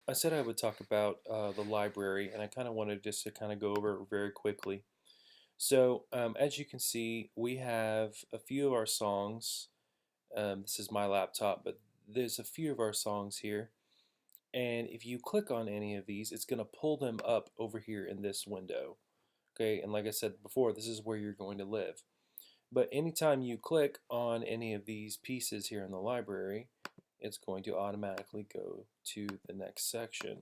I said I would talk about the library, and I kind of wanted just to kind of go over it very quickly. So, as you can see, we have a few of our songs. This is my laptop, but there's a few of our songs here. And if you click on any of these, it's going to pull them up over here in this window. Okay, and like I said before, this is where you're going to live. But anytime you click on any of these pieces here in the library, it's going to automatically go to the next section.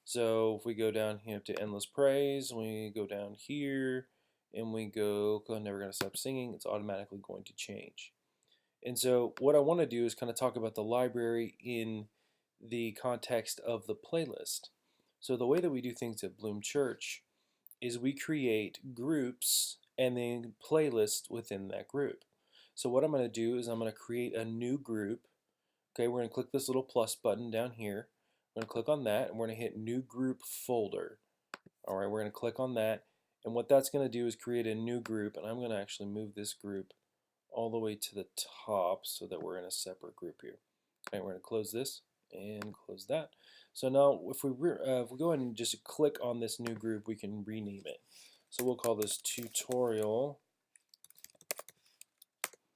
So if we go down here to Endless Praise, we go down here, and we go Never Gonna Stop Singing, it's automatically going to change. And so what I want to do is kind of talk about the library in the context of the playlist. So the way that we do things at Bloom Church is we create groups and then playlists within that group. So what I'm going to do is I'm going to create a new group. Okay, we're going to click this little plus button down here. We're going to click on that, and we're going to hit New Group Folder. All right, we're going to click on that, and what that's going to do is create a new group, and I'm going to actually move this group all the way to the top so that we're in a separate group here. Okay, we're going to close this and close that. So now if we go ahead and just click on this new group, we can rename it. So we'll call this tutorial.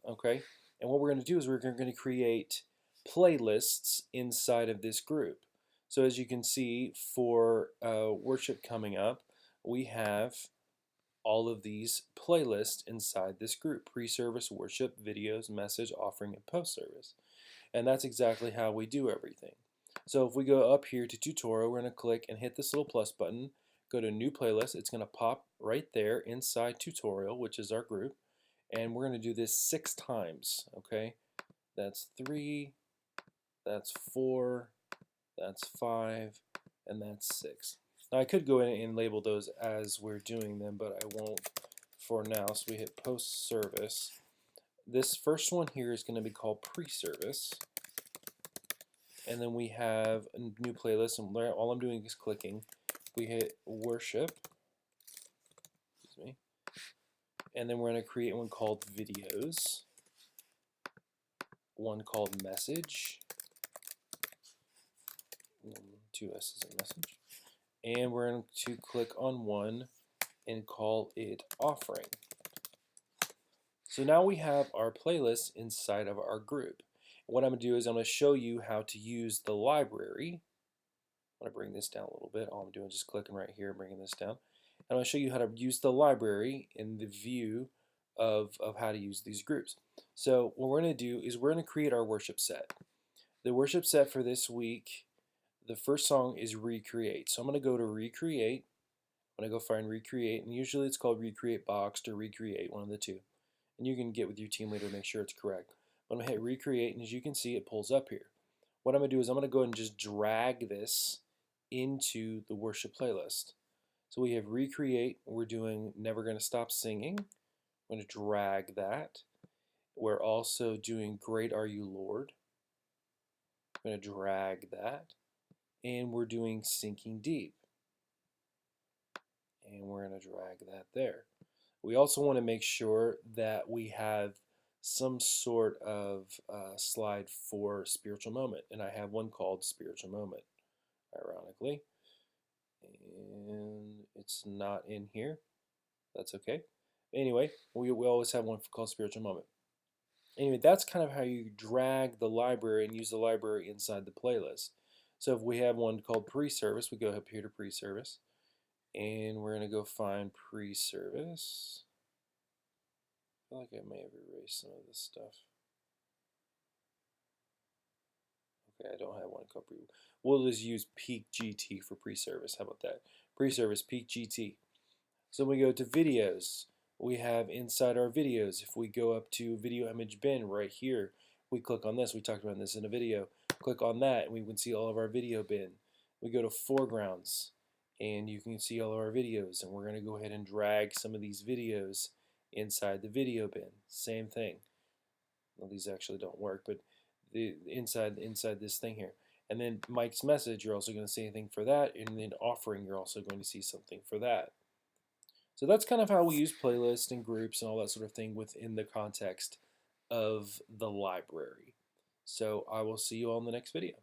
Okay, and what we're going to do is we're going to create playlists inside of this group. So as you can see, for worship coming up, we have all of these playlists inside this group: pre-service, worship, videos, message, offering, and post-service. And that's exactly how we do everything. So if we go up here to tutorial, we're going to click and hit this little plus button, go to new playlist. It's going to pop right there inside tutorial, which is our group. And we're going to do this 6 times, okay? That's 3, that's 4, that's 5, and that's 6. Now I could go in and label those as we're doing them, but I won't for now. So we hit post service. This first one here is going to be called pre-service. And then we have a new playlist, and all I'm doing is clicking. We hit worship, excuse me, and then we're going to create one called videos, one called message, 2 S's in message, and we're going to click on one and call it offering. So now we have our playlist inside of our group. What I'm going to do is I'm going to show you how to use the library. I'm going to bring this down a little bit. All I'm doing is just clicking right here and bringing this down. And I'm going to show you how to use the library in the view of how to use these groups. So what we're going to do is we're going to create our worship set. The worship set for this week, the first song is Recreate. So I'm going to go to Recreate. I'm going to go find Recreate, and usually it's called Recreate Boxed or Recreate, one of the two. And you can get with your team leader to make sure it's correct. I'm going to hit Recreate, and as you can see, it pulls up here. What I'm going to do is I'm going to go ahead and just drag this into the worship playlist. So we have Recreate, we're doing Never Gonna Stop Singing. I'm going to drag that. We're also doing Great Are You Lord. I'm going to drag that. And we're doing Sinking Deep. And we're going to drag that there. We also want to make sure that we have some sort of slide for spiritual moment. And I have one called Spiritual Moment, ironically. And it's not in here. That's okay. Anyway, we always have one called Spiritual Moment. Anyway, that's kind of how you drag the library and use the library inside the playlist. So if we have one called Pre-Service, we go up here to Pre-Service. And we're going to go find Pre-Service. I feel like I may have erased some of this stuff. Okay, I don't have one called Pre. We'll just use Peak GT for Pre-Service. How about that? Pre-Service Peak GT. So when we go to videos, we have inside our videos, if we go up to video image bin right here, we click on this. We talked about this in a video. Click on that and we can see all of our video bin. We go to foregrounds and you can see all of our videos, and we're going to go ahead and drag some of these videos inside the video bin. Same thing. Well, these actually don't work, but inside this thing here. And then Mike's message, you're also going to see anything for that, and then offering, you're also going to see something for that. So that's kind of how we use playlists and groups and all that sort of thing within the context of the library. So I will see you all in the next video.